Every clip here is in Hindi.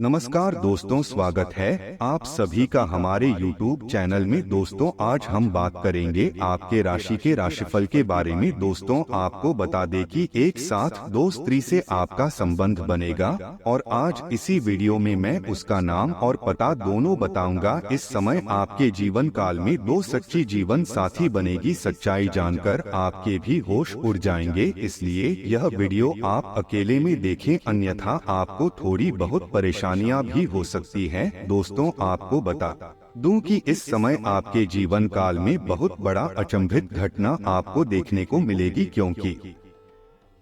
नमस्कार दोस्तों, स्वागत है आप सभी का हमारे YouTube चैनल में। दोस्तों, आज हम बात करेंगे आपके राशि के राशिफल के बारे में। दोस्तों, आपको बता दें कि एक साथ दो स्त्री से आपका संबंध बनेगा और आज इसी वीडियो में मैं उसका नाम और पता दोनों बताऊंगा। इस समय आपके जीवन काल में दो सच्ची जीवन साथी बनेगी। सच्चाई जानकर आपके भी होश उड़ जाएंगे, इसलिए यह वीडियो आप अकेले में देखें, अन्यथा आपको थोड़ी बहुत परेशानियां भी हो सकती है। दोस्तों, आपको बता दूं कि इस समय आपके जीवन काल में बहुत बड़ा अचंभित घटना आपको देखने को मिलेगी, क्योंकि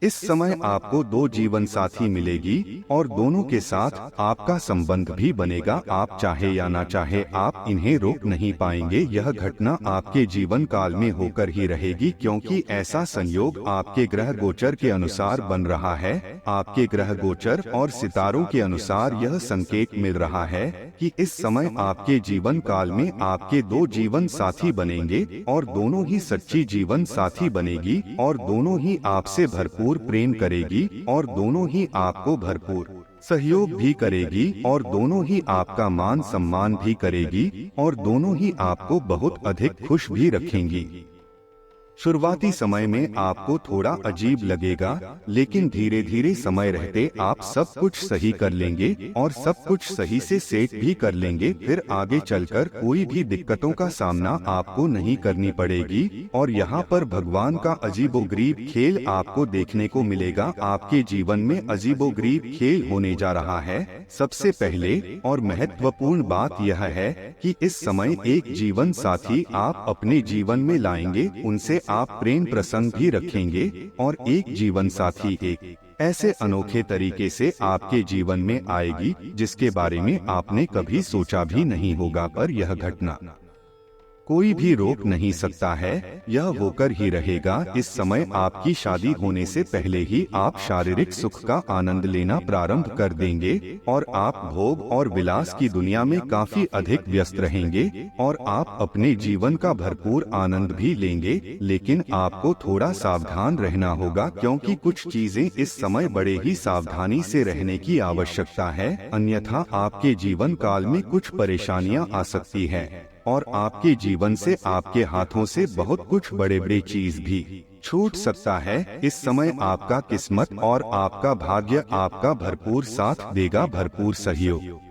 इस समय आपको दो जीवन साथी मिलेगी और दोनों के साथ आपका संबंध भी बनेगा। आप चाहे या ना चाहे, आप इन्हें रोक नहीं पाएंगे। यह घटना आपके जीवन काल में होकर ही रहेगी, क्योंकि ऐसा संयोग आपके ग्रह गोचर के अनुसार बन रहा है। आपके ग्रह गोचर और सितारों के अनुसार यह संकेत मिल रहा है कि इस समय आपके जीवन काल में आपके दो जीवन साथी बनेंगे और दोनों ही सच्ची जीवन साथी बनेगी और दोनों ही आपसे भरपूर प्रेम करेगी और दोनों ही आपको भरपूर सहयोग भी करेगी और दोनों ही आपका मान सम्मान भी करेगी और दोनों ही आपको बहुत अधिक खुश भी रखेंगी। शुरुआती समय में आपको थोड़ा अजीब लगेगा, लेकिन धीरे धीरे समय रहते आप सब कुछ सही कर लेंगे और सब कुछ सही से सेट भी कर लेंगे। फिर आगे चलकर कोई भी दिक्कतों का सामना आपको नहीं करनी पड़ेगी और यहाँ पर भगवान का अजीबोगरीब खेल आपको देखने को मिलेगा। आपके जीवन में अजीबोगरीब खेल होने जा रहा है। सबसे पहले और महत्वपूर्ण बात यह है कि इस समय एक जीवन साथी आप अपने जीवन में लाएंगे, उनसे आप प्रेम प्रसंग भी रखेंगे और एक जीवन साथी एक ऐसे अनोखे तरीके से आपके जीवन में आएगी जिसके बारे में आपने कभी सोचा भी नहीं होगा। पर यह घटना कोई भी रोक नहीं सकता है, यह होकर ही रहेगा। इस समय आपकी शादी होने से पहले ही आप शारीरिक सुख का आनंद लेना प्रारंभ कर देंगे और आप भोग और विलास की दुनिया में काफी अधिक व्यस्त रहेंगे और आप अपने जीवन का भरपूर आनंद भी लेंगे। लेकिन आपको थोड़ा सावधान रहना होगा, क्योंकि कुछ चीजें इस समय बड़े ही सावधानी से रहने की आवश्यकता है, अन्यथा आपके जीवन काल में कुछ परेशानियां आ सकती है और आपके जीवन से, आपके हाथों से बहुत कुछ बड़े बड़े चीज भी छूट सकता है। इस समय आपका किस्मत और आपका भाग्य आपका भरपूर साथ देगा, भरपूर सहयोग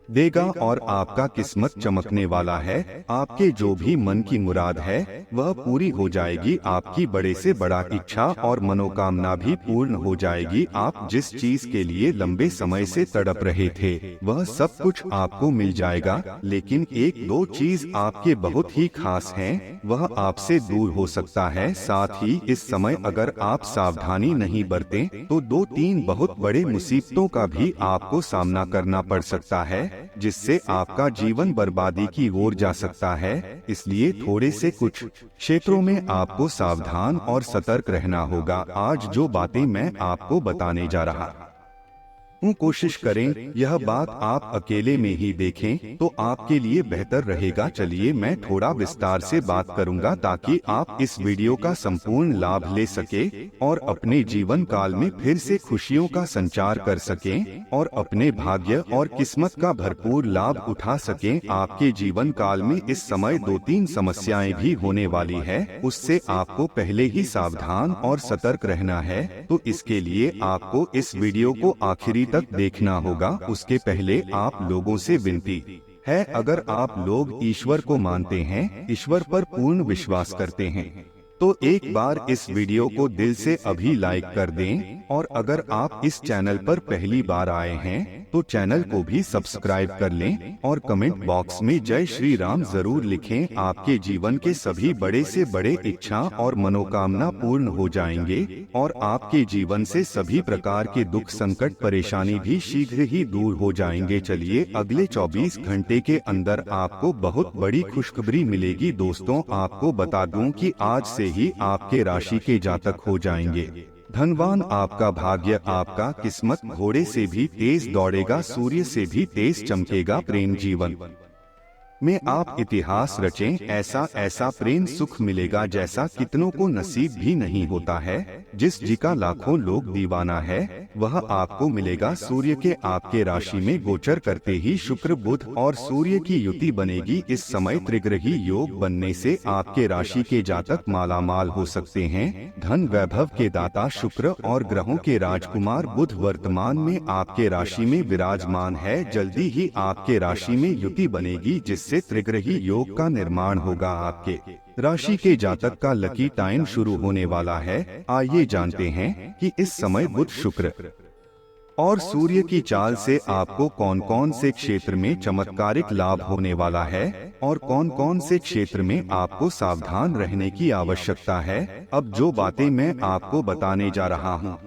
देगा और आपका किस्मत चमकने वाला है। आपके जो भी मन की मुराद है वह पूरी हो जाएगी। आपकी बड़े से बड़ा इच्छा और मनोकामना भी पूर्ण हो जाएगी। आप जिस चीज के लिए लंबे समय से तड़प रहे थे वह सब कुछ आपको मिल जाएगा। लेकिन एक दो चीज आपके बहुत ही खास हैं, वह आपसे दूर हो सकता है। साथ ही इस समय अगर आप सावधानी नहीं बरतें तो दो तीन बहुत बड़े मुसीबतों का भी आपको सामना करना पड़ सकता है, जिससे आपका जीवन बर्बादी की ओर जा सकता है। इसलिए थोड़े से कुछ क्षेत्रों में आपको सावधान और सतर्क रहना होगा। आज जो बातें मैं आपको बताने जा रहा हूँ, कोशिश करें यह बात आप अकेले में ही देखें तो आपके लिए बेहतर रहेगा। चलिए मैं थोड़ा विस्तार से बात करूंगा ताकि आप इस वीडियो का संपूर्ण लाभ ले सके और अपने जीवन काल में फिर से खुशियों का संचार कर सकें और अपने भाग्य और किस्मत का भरपूर लाभ उठा सकें। आपके जीवन काल में इस समय दो तीन समस्याएं भी होने वाली है, उससे आपको पहले ही सावधान और सतर्क रहना है। तो इसके लिए आपको इस वीडियो को आखिरी तक देखना होगा। उसके पहले आप लोगों से विनती है, अगर आप लोग ईश्वर को मानते हैं, ईश्वर पर पूर्ण विश्वास करते हैं, तो एक बार इस वीडियो को दिल से अभी लाइक कर दें और अगर आप इस चैनल पर पहली बार आए हैं तो चैनल को भी सब्सक्राइब कर लें और कमेंट बॉक्स में जय श्री राम जरूर लिखें। आपके जीवन के सभी बड़े से बड़े इच्छा और मनोकामना पूर्ण हो जाएंगे और आपके जीवन से सभी प्रकार के दुख, संकट, परेशानी भी शीघ्र ही दूर हो जाएंगे। चलिए अगले 24 घंटे के अंदर आपको बहुत बड़ी खुशखबरी मिलेगी। दोस्तों, आपको बता दूं कि आज से ही आपके राशि के जातक हो जाएंगे धनवान। आपका भाग्य, आपका किस्मत घोड़े से भी तेज दौड़ेगा, सूर्य से भी तेज चमकेगा। प्रेम जीवन में आप इतिहास रचें। ऐसा ऐसा प्रेम सुख मिलेगा जैसा कितनों को नसीब भी नहीं होता है। जिस जी का लाखों लोग दीवाना है वह आपको मिलेगा। सूर्य के आपके राशि में गोचर करते ही शुक्र बुध और सूर्य की युति बनेगी। इस समय त्रिग्रही योग बनने से आपके राशि के जातक मालामाल हो सकते हैं। धन वैभव के दाता शुक्र और ग्रहों के राजकुमार बुध वर्तमान में आपके राशि में विराजमान है। जल्दी ही आपके राशि में युति बनेगी जिससे त्रिग्रही योग का निर्माण होगा। आपके राशि के जातक का लकी टाइम शुरू होने वाला है। आइए जानते हैं कि इस समय बुध शुक्र और सूर्य की चाल से आपको कौन कौन से क्षेत्र में चमत्कारिक लाभ होने वाला है और कौन कौन से क्षेत्र में आपको सावधान रहने की आवश्यकता है। अब जो बातें मैं आपको बताने जा रहा हूँ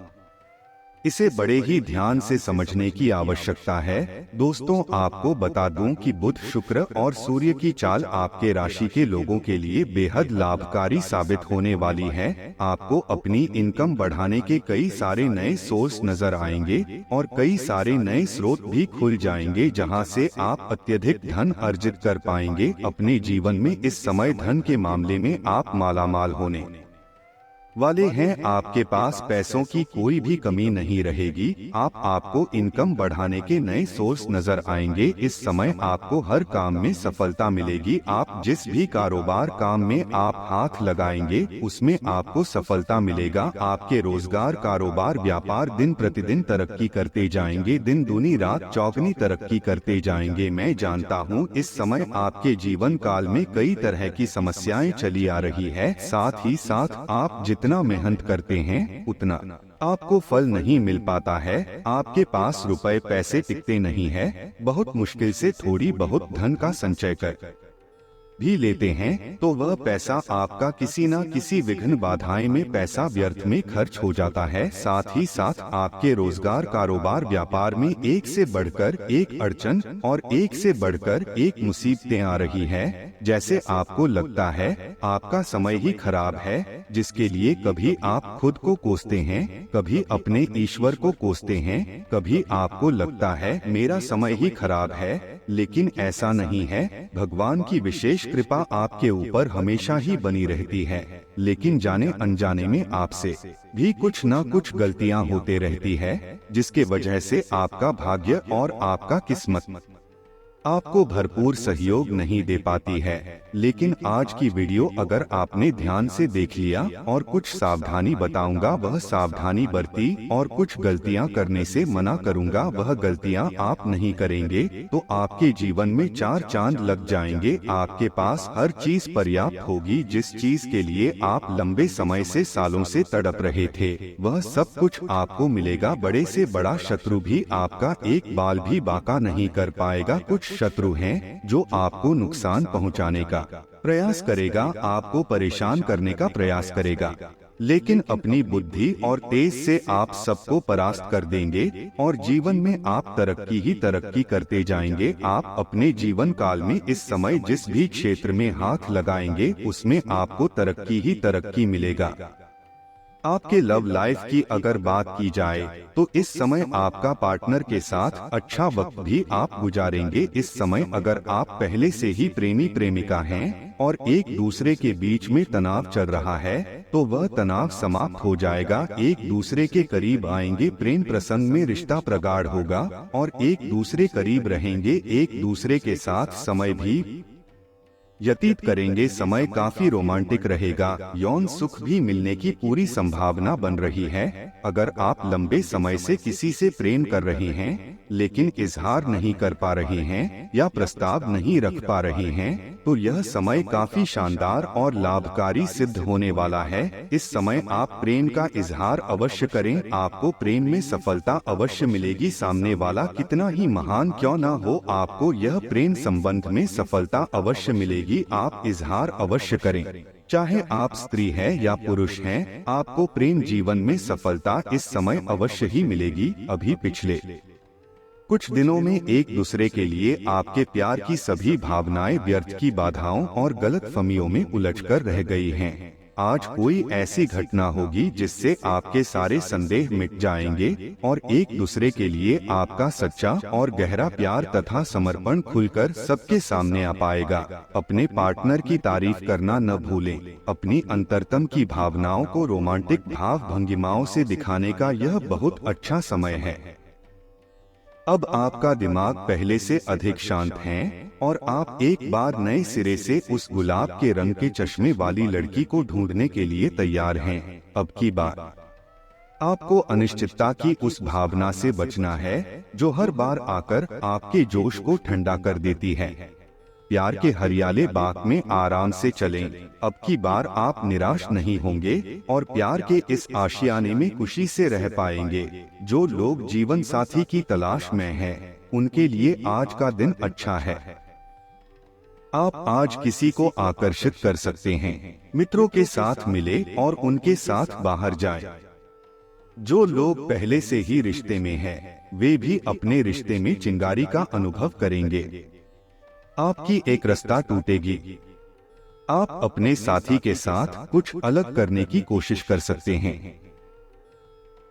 इसे बड़े ही ध्यान से समझने की आवश्यकता है। दोस्तों, आपको बता दूं कि बुध शुक्र और सूर्य की चाल आपके राशि के लोगों के लिए बेहद लाभकारी साबित होने वाली है। आपको अपनी इनकम बढ़ाने के कई सारे नए सोर्स नजर आएंगे और कई सारे नए स्रोत भी खुल जाएंगे जहां से आप अत्यधिक धन अर्जित कर पाएंगे। अपने जीवन में इस समय धन के मामले में आप मालामाल होने वाले हैं। आपके पास पैसों की कोई भी कमी नहीं रहेगी। आपको इनकम बढ़ाने के नए सोर्स नजर आएंगे। इस समय आपको हर काम में सफलता मिलेगी। आप जिस भी कारोबार काम में आप हाथ लगाएंगे उसमें आपको सफलता मिलेगा। आपके रोजगार कारोबार व्यापार दिन प्रतिदिन तरक्की करते जाएंगे। दिन दूनी रात चौगनी तरक्की करते जाएंगे। मैं जानता हूँ इस समय आपके जीवन काल में कई तरह की समस्याएं चली आ रही है। साथ ही साथ आप जितना मेहनत करते हैं उतना आपको फल नहीं मिल पाता है। आपके पास रुपए पैसे टिकते नहीं है। बहुत मुश्किल से थोड़ी बहुत धन का संचय कर भी लेते हैं तो वह पैसा आपका किसी न किसी विघ्न बाधाएं में पैसा व्यर्थ में खर्च हो जाता है। साथ ही साथ आपके रोजगार कारोबार व्यापार में एक से बढ़कर एक अड़चन और एक से बढ़कर एक मुसीबतें आ रही है। जैसे आपको लगता है आपका समय ही खराब है, जिसके लिए कभी आप खुद को कोसते हैं, कभी अपने ईश्वर को कोसते हैं। कभी आपको लगता है मेरा समय ही खराब है, लेकिन ऐसा नहीं है। भगवान की विशेष कृपा आपके ऊपर हमेशा ही बनी रहती है, लेकिन जाने अनजाने में आपसे भी कुछ न कुछ गलतियां होते रहती है, जिसके वजह से आपका भाग्य और आपका किस्मत आपको भरपूर सहयोग नहीं दे पाती है। लेकिन आज की वीडियो अगर आपने ध्यान से देख लिया और कुछ सावधानी बताऊंगा वह सावधानी बरती और कुछ गलतियां करने से मना करूंगा वह गलतियां आप नहीं करेंगे तो आपके जीवन में 4 चांद लग जाएंगे। आपके पास हर चीज पर्याप्त होगी। जिस चीज के लिए आप लंबे समय से सालों से तड़प रहे थे वह सब कुछ आपको मिलेगा। बड़े से बड़ा शत्रु भी आपका एक बाल भी बाका नहीं कर पाएगा। कुछ शत्रु हैं जो आपको नुकसान पहुंचाने का प्रयास करेगा, आपको परेशान करने का प्रयास करेगा, लेकिन अपनी बुद्धि और तेज से आप सबको परास्त कर देंगे और जीवन में आप तरक्की ही तरक्की करते जाएंगे। आप अपने जीवन काल में इस समय जिस भी क्षेत्र में हाथ लगाएंगे उसमें आपको तरक्की ही तरक्की मिलेगा। आपके लव लाइफ की अगर बात की जाए तो इस समय आपका पार्टनर के साथ अच्छा वक्त भी आप गुजारेंगे। इस समय अगर आप पहले से ही प्रेमी प्रेमिका हैं और एक दूसरे के बीच में तनाव चल रहा है तो वह तनाव समाप्त हो जाएगा। एक दूसरे के करीब आएंगे, प्रेम प्रसंग में रिश्ता प्रगाढ़ होगा और एक दूसरे करीब रहेंगे, एक दूसरे के साथ समय भी व्यतीत करेंगे। समय काफी रोमांटिक रहेगा। यौन सुख भी मिलने की पूरी संभावना बन रही है। अगर आप लंबे समय से किसी से प्रेम कर रहे हैं लेकिन इजहार नहीं कर पा रहे हैं या प्रस्ताव नहीं रख पा रहे हैं तो यह समय काफी शानदार और लाभकारी सिद्ध होने वाला है। इस समय आप प्रेम का इजहार अवश्य करें, आपको प्रेम में सफलता अवश्य मिलेगी। सामने वाला कितना ही महान क्यों न हो, आपको यह प्रेम संबंध में सफलता अवश्य मिलेगी। आप इजहार अवश्य करें, चाहे आप स्त्री हैं या पुरुष हैं, आपको प्रेम जीवन में सफलता इस समय अवश्य ही मिलेगी। अभी पिछले कुछ दिनों में एक दूसरे के लिए आपके प्यार की सभी भावनाएं व्यर्थ की बाधाओं और गलतफहमियों में उलझकर रह गई हैं। आज कोई ऐसी घटना होगी जिससे आपके सारे संदेह मिट जाएंगे और एक दूसरे के लिए आपका सच्चा और गहरा प्यार तथा समर्पण खुलकर सबके सामने आ पाएगा। अपने पार्टनर की तारीफ करना न भूलें। अपनी अंतरतम की भावनाओं को रोमांटिक भाव भंगिमाओं से दिखाने का यह बहुत अच्छा समय है। अब आपका दिमाग पहले से अधिक शांत है और आप एक बार नए सिरे से उस गुलाब के रंग के चश्मे वाली लड़की को ढूंढने के लिए तैयार हैं। अब की बार आपको अनिश्चितता की उस भावना से बचना है जो हर बार आकर आपके जोश को ठंडा कर देती है। प्यार के हरियाले बाग में आराम से चलें। अब की बार आप निराश नहीं होंगे और प्यार के इस आशियाने में खुशी से रह पाएंगे। जो लोग जीवन साथी की तलाश में हैं, उनके लिए आज का दिन अच्छा है। आप आज किसी को आकर्षित कर सकते हैं। मित्रों के साथ मिले और उनके साथ बाहर जाएं। जो लोग पहले से ही रिश्ते में हैं, वे भी अपने रिश्ते में चिंगारी का अनुभव करेंगे। आपकी एक रास्ता टूटेगी। आप अपने साथी के साथ कुछ अलग करने की कोशिश कर सकते हैं।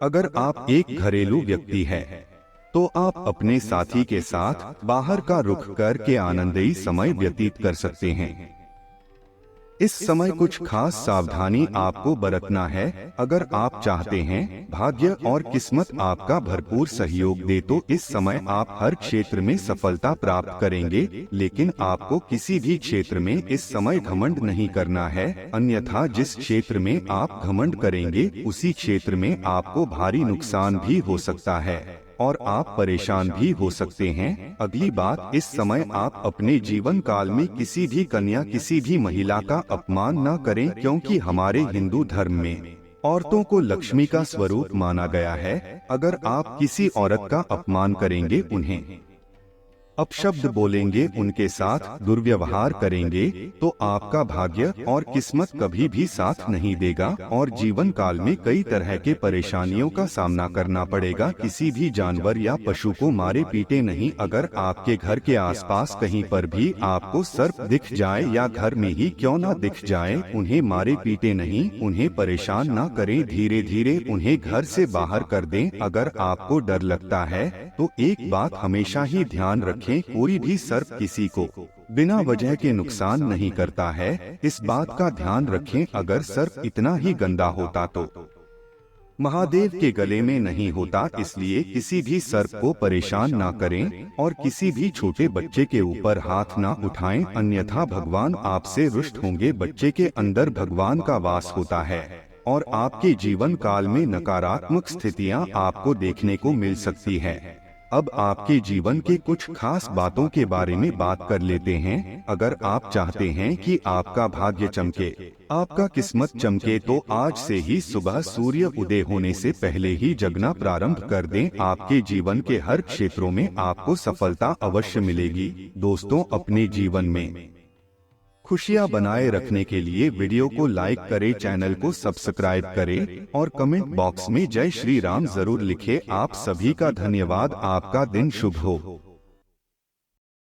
अगर आप एक घरेलू व्यक्ति हैं, तो आप अपने साथी के साथ बाहर का रुख करके आनंददायी समय व्यतीत कर सकते हैं। इस समय कुछ खास सावधानी आपको बरतना है। अगर आप चाहते हैं भाग्य और किस्मत आपका भरपूर सहयोग दे तो इस समय आप हर क्षेत्र में सफलता प्राप्त करेंगे, लेकिन आपको किसी भी क्षेत्र में इस समय घमंड नहीं करना है, अन्यथा जिस क्षेत्र में आप घमंड करेंगे उसी क्षेत्र में आपको भारी नुकसान भी हो सकता है और आप परेशान भी हो सकते हैं। अगली बात, इस समय आप अपने जीवन काल में किसी भी कन्या, किसी भी महिला का अपमान न करें, क्योंकि हमारे हिंदू धर्म में औरतों को लक्ष्मी का स्वरूप माना गया है। अगर आप किसी औरत का अपमान करेंगे, उन्हें अपशब्द बोलेंगे, उनके साथ दुर्व्यवहार करेंगे, तो आपका भाग्य और किस्मत कभी भी साथ नहीं देगा और जीवन काल में कई तरह के परेशानियों का सामना करना पड़ेगा। किसी भी जानवर या पशु को मारे पीटे नहीं। अगर आपके घर के आसपास कहीं पर भी आपको सर्प दिख जाए या घर में ही क्यों न दिख जाए, उन्हें मारे पीटे नहीं, उन्हें परेशान न करें, धीरे धीरे उन्हें घर से बाहर कर दें। अगर आपको डर लगता है तो एक बात हमेशा ही ध्यान रखें, कोई भी सर्प किसी को बिना वजह के नुकसान नहीं करता है। इस बात का ध्यान रखें। अगर सर्प इतना ही गंदा होता तो महादेव के गले में नहीं होता। इसलिए किसी भी सर्प को परेशान ना करें और किसी भी छोटे बच्चे के ऊपर हाथ ना उठाएं, अन्यथा भगवान आपसे रुष्ट होंगे। बच्चे के अंदर भगवान का वास होता है और आपके जीवन काल में नकारात्मक स्थितियां आपको देखने को मिल सकती है। अब आपके जीवन के कुछ खास बातों के बारे में बात कर लेते हैं। अगर आप चाहते हैं कि आपका भाग्य चमके, आपका किस्मत चमके, तो आज से ही सुबह सूर्य उदय होने से पहले ही जगना प्रारंभ कर दें। आपके जीवन के हर क्षेत्रों में आपको सफलता अवश्य मिलेगी। दोस्तों, अपने जीवन में खुशियां बनाए रखने के लिए वीडियो को लाइक करें, चैनल को सब्सक्राइब करें और कमेंट बॉक्स में जय श्री राम जरूर लिखें। आप सभी का धन्यवाद। आपका दिन शुभ हो।